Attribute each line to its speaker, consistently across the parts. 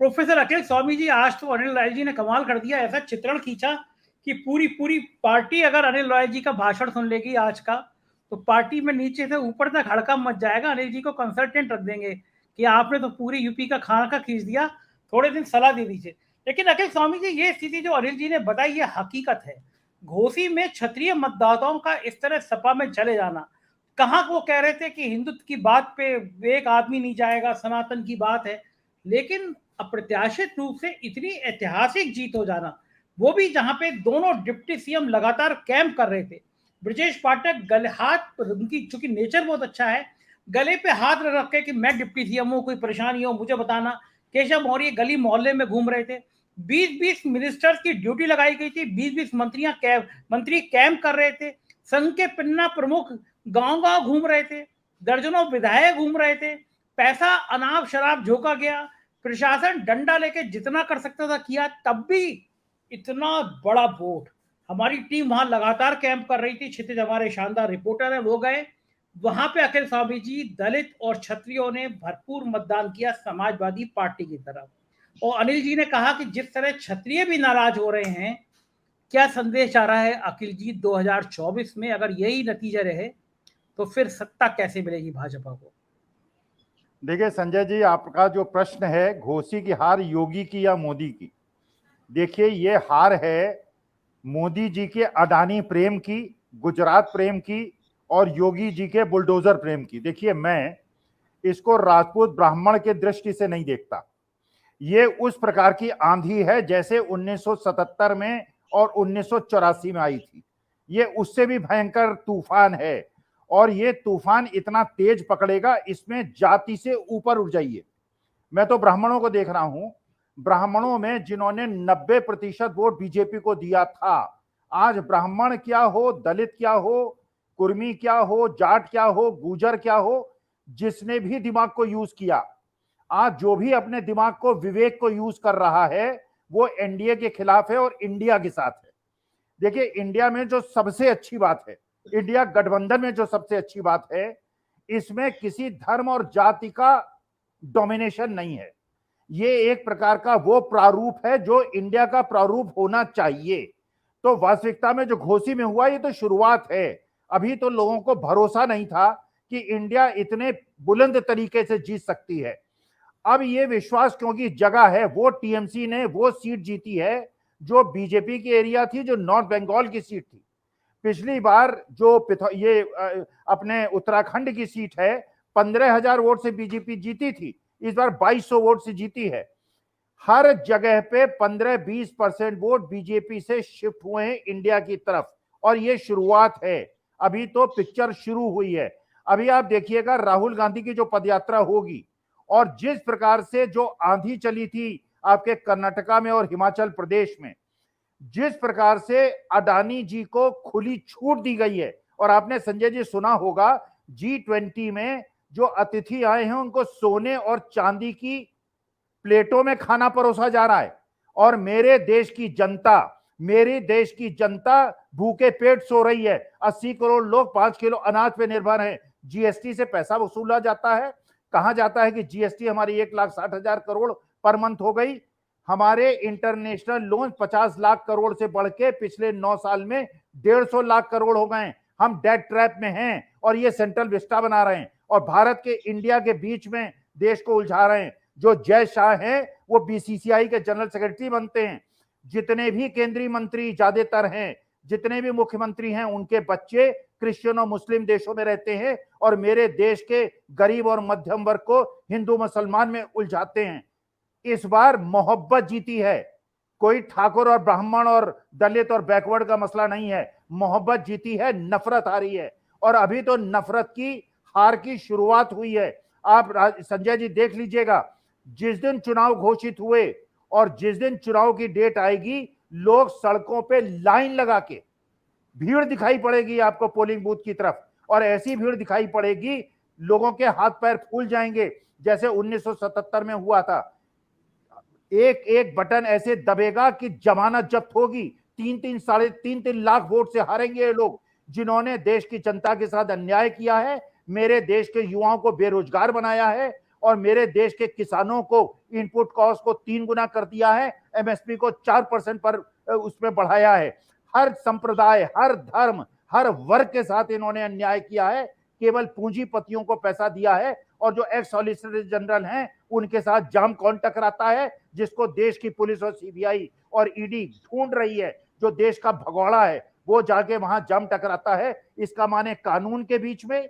Speaker 1: Professor अखिल स्वामी जी, आज तो अनिल राय जी ने कमाल कर दिया, ऐसा चित्रण खींचा कि पूरी पूरी पार्टी अगर अनिल राय जी का भाषण सुन लेगी आज का, तो पार्टी में नीचे से ऊपर तक हड़कंप मच जाएगा। अनिल जी को कंसल्टेंट रख देंगे कि आपने तो पूरी यूपी का खाका खींच दिया, थोड़े दिन सलाह दे दीजिए। लेकिन अखिल स्वामी जी, ये स्थिति जो अनिल जी ने बताई, ये हकीकत है। घोसी में क्षत्रिय मतदाताओं का इस तरह सपा में चले जाना, कहाँ वो कह रहे थे कि हिंदुत्व की बात पे एक आदमी नहीं जाएगा, सनातन की बात है, लेकिन अप्रत्याशित रूप से इतनी ऐतिहासिक जीत हो जाना, वो भी जहां पे दोनों डिप्टी सीएम लगातार कैंप कर रहे थे। ब्रजेश पाठक गले हाथ, उनकी चूंकि नेचर बहुत अच्छा है, गले पे हाथ रख के कि मैं डिप्टी सीएम हूं, कोई परेशानी हो मुझे बताना। केशव मौर्य गली मोहल्ले में घूम रहे थे। 20-20 मिनिस्टर्स की ड्यूटी लगाई गई थी, 20-20 मंत्री कैंप कर रहे थे। संघ के पन्ना प्रमुख गांव गांव घूम रहे थे, दर्जनों विधायक घूम रहे थे। पैसा अनाप शराब झोंका गया, प्रशासन डंडा लेके जितना कर सकता था किया, तब भी इतना बड़ा वोट। हमारी टीम वहां लगातार कैंप कर रही थी, क्षितिज हमारे शानदार रिपोर्टर है, वो गए वहां पे। अखिल स्वामी जी, दलित और क्षत्रियों ने भरपूर मतदान किया समाजवादी पार्टी की तरफ। और अनिल जी ने कहा कि जिस तरह क्षत्रिय भी नाराज हो रहे हैं, क्या संदेश आ रहा है अखिल जी 2024 में अगर यही नतीजे रहे तो फिर सत्ता कैसे मिलेगी भाजपा को?
Speaker 2: देखिए संजय जी, आपका जो प्रश्न है घोसी की हार योगी की या मोदी की, देखिए ये हार है मोदी जी के अडानी प्रेम की, गुजरात प्रेम की और योगी जी के बुलडोजर प्रेम की। देखिए मैं इसको राजपूत ब्राह्मण के दृष्टि से नहीं देखता। ये उस प्रकार की आंधी है जैसे 1977 में और 1984 में आई थी। ये उससे भी भयंकर तूफान है और ये तूफान इतना तेज पकड़ेगा, इसमें जाति से ऊपर उठ जाइए। मैं तो ब्राह्मणों को देख रहा हूं, ब्राह्मणों में जिन्होंने 90% वोट बीजेपी को दिया था, आज ब्राह्मण क्या हो, दलित क्या हो, कुर्मी क्या हो, जाट क्या हो, गुजर क्या हो, जिसने भी दिमाग को यूज किया, आज जो भी अपने दिमाग को, विवेक को यूज कर रहा है, वो एनडीए के खिलाफ है और इंडिया के साथ है। देखिए इंडिया में जो सबसे अच्छी बात है, इंडिया गठबंधन में जो सबसे अच्छी बात है, इसमें किसी धर्म और जाति का डोमिनेशन नहीं है। ये एक प्रकार का वो प्रारूप है जो इंडिया का प्रारूप होना चाहिए। तो वास्तविकता में जो घोसी में हुआ, ये तो शुरुआत है। अभी तो लोगों को भरोसा नहीं था कि इंडिया इतने बुलंद तरीके से जीत सकती है। अब ये विश्वास क्योंकि जगह है, वो टीएमसी ने वो सीट जीती है जो बीजेपी की एरिया थी, जो नॉर्थ बंगाल की सीट थी। पिछली बार जो ये अपने उत्तराखंड की सीट है, 15,000 वोट से बीजेपी जीती थी, इस बार 2200 वोट से जीती है। हर जगह पे 15-20% वोट बीजेपी से शिफ्ट हुए हैं इंडिया की तरफ, और ये शुरुआत है, अभी तो पिक्चर शुरू हुई है। अभी आप देखिएगा राहुल गांधी की जो पदयात्रा होगी, और जिस प्रकार से जो आंधी चली थी आपके कर्नाटका में और हिमाचल प्रदेश में, जिस प्रकार से अडानी जी को खुली छूट दी गई है, और आपने संजय जी सुना होगा G20 में जो अतिथि आए हैं उनको सोने और चांदी की प्लेटों में खाना परोसा जा रहा है, और मेरे देश की जनता भूखे पेट सो रही है। 80 करोड़ लोग 5 किलो अनाज पे निर्भर हैं। जीएसटी से पैसा वसूला जाता है, कहा जाता है कि जीएसटी हमारी 1,60,000 करोड़ पर मंथ हो गई। हमारे इंटरनेशनल लोन 50 लाख करोड़ से बढ़ के पिछले 9 साल में 150 लाख करोड़ हो गए। हम डेट ट्रैप में हैं और ये सेंट्रल विस्टा बना रहे हैं और भारत के इंडिया के बीच में देश को उलझा रहे हैं। जो जय शाह हैं वो बीसीसीआई के जनरल सेक्रेटरी बनते हैं। जितने भी केंद्रीय मंत्री ज्यादातर हैं, जितने भी मुख्यमंत्री हैं, उनके बच्चे क्रिश्चियन और मुस्लिम देशों में रहते हैं और मेरे देश के गरीब और मध्यम वर्ग को हिंदू मुसलमान में उलझाते हैं। इस बार मोहब्बत जीती है, कोई ठाकुर और ब्राह्मण और दलित और बैकवर्ड का मसला नहीं है, मोहब्बत जीती है, नफरत हारी है, और अभी तो नफरत की हार की शुरुआत हुई है। आप संजय जी देख लीजिएगा, जिस दिन चुनाव घोषित हुए और जिस दिन चुनाव की डेट आएगी, लोग सड़कों पे लाइन लगा के, भीड़ दिखाई पड़ेगी आपको पोलिंग बूथ की तरफ, और ऐसी भीड़ दिखाई पड़ेगी लोगों के हाथ पैर फूल जाएंगे जैसे 1977 में हुआ था। एक एक बटन ऐसे दबेगा कि जमानत जब्त होगी। 3-3 लाख वोट से हारेंगे ये लोग, जिन्होंने देश की जनता के साथ अन्याय किया है, मेरे देश के युवाओं को बेरोजगार बनाया है और मेरे देश के किसानों को इनपुट कॉस्ट को 3 गुना कर दिया है, एमएसपी को 4% पर उसमें बढ़ाया है। हर संप्रदाय, हर धर्म, हर वर्ग के साथ इन्होंने अन्याय किया है। केवल पूंजीपतियों को पैसा दिया है और जो एक्स सॉलिसिटर जनरल हैं उनके साथ जाम कौन टकराता है, जिसको देश की पुलिस और सीबीआई और ईडी ढूंढ रही है, जो देश का भगोड़ा है, वो जाके वहां जाम टकराता है। इसका माने कानून के बीच में,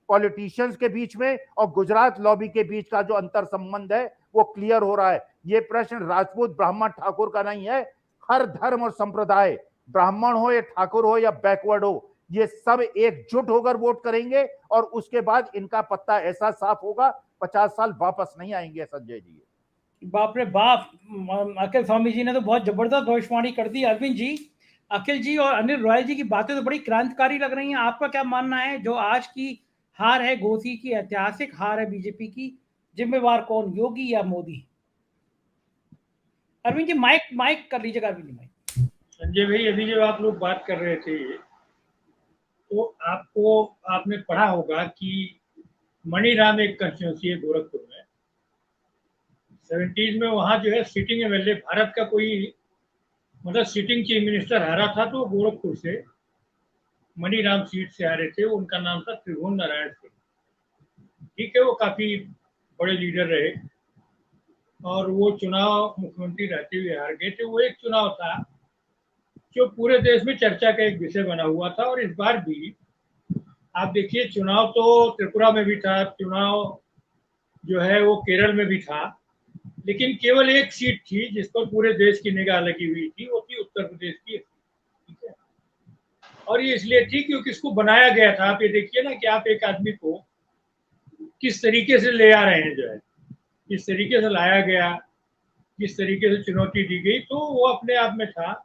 Speaker 2: पॉलिटिशियंस के बीच में और गुजरात लॉबी के बीच का जो अंतर संबंध है वो क्लियर हो रहा है। ये प्रश्न राजपूत, ब्राह्मण, ठाकुर का नहीं है। हर धर्म और संप्रदाय, ब्राह्मण हो या ठाकुर हो या बैकवर्ड हो, ये सब एकजुट होकर वोट करेंगे और उसके बाद इनका पत्ता ऐसा साफ होगा 50 साल वापस नहीं आएंगे। संजय जी,
Speaker 1: बाप रे बाप, अखिल स्वामी जी ने तो बहुत जबरदस्त भविष्यवाणी कर दी। अरविंद जी, अखिल जी और अनिल रॉय जी की बातें तो बड़ी क्रांतिकारी लग रही हैं। आपका क्या मानना है, जो आज की हार है घोसी की, ऐतिहासिक हार है बीजेपी की, जिम्मेवार कौन, योगी या मोदी? अरविंद जी माइक कर लीजिएगा। अरविंद जी माइक।
Speaker 3: संजय भाई, अभी जब आप लोग बात कर रहे थे तो आपने पढ़ा होगा कि मणिराम एक कंस्टिट्यूंसी है गोरखपुर में, 70s में। वहां जो है सिटिंग एमएलए, भारत का कोई मतलब सिटिंग चीफ मिनिस्टर हारा था तो गोरखपुर से मणिराम सीट से हारे थे। उनका नाम था त्रिभुवन नारायण सिंह। ठीक है, वो काफी बड़े लीडर रहे और वो चुनाव मुख्यमंत्री रहते हुए हार गए थे। वो एक चुनाव था जो पूरे देश में चर्चा का एक विषय बना हुआ था। और इस बार भी आप देखिए, चुनाव तो त्रिपुरा में भी था, चुनाव जो है वो केरल में भी था, लेकिन केवल एक सीट थी जिस पर पूरे देश की निगाह लगी हुई थी, वो थी उत्तर प्रदेश की। ठीक है, और ये इसलिए थी क्योंकि इसको बनाया गया था। आप ये देखिए ना कि आप एक आदमी को किस तरीके से ले आ रहे हैं, जो है किस तरीके से लाया गया, किस तरीके से चुनौती दी गई, तो वो अपने आप में था।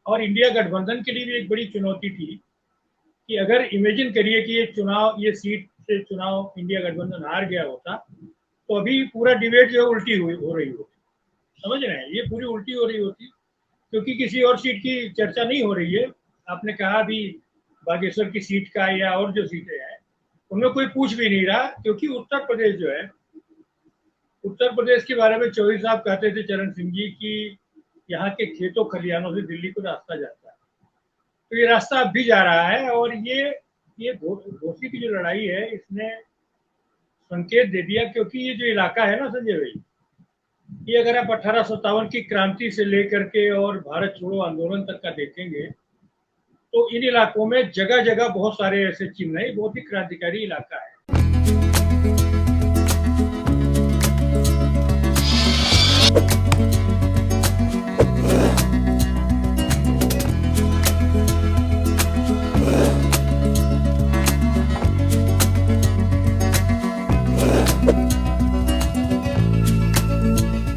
Speaker 3: और इंडिया गठबंधन के लिए भी एक बड़ी चुनौती थी कि अगर इमेजिन करिए कि ये सीट से चुनाव इंडिया गठबंधन हार गया होता तो अभी पूरा डिबेट जो है उल्टी हो रही होती। समझ रहे हैं, ये पूरी उल्टी हो रही होती क्योंकि किसी और सीट की चर्चा नहीं हो रही है। आपने कहा अभी बागेश्वर की सीट का या और जो सीटें हैं उनमें कोई पूछ भी नहीं रहा, क्योंकि उत्तर प्रदेश जो है, उत्तर प्रदेश के बारे में चौधरी साहब कहते थे, चरण सिंह जी, कि यहाँ के खेतों खलिहानों से दिल्ली को रास्ता जाता है। तो ये रास्ता अब भी जा रहा है। और ये घोसी की जो लड़ाई है इसने संकेत दे दिया, क्योंकि ये जो इलाका है ना संजय भाई, ये अगर आप 1857 की क्रांति से लेकर के और भारत छोड़ो आंदोलन तक का देखेंगे तो इन इलाकों में जगह जगह बहुत सारे ऐसे चिन्ह हैं। बहुत ही क्रांतिकारी इलाका है।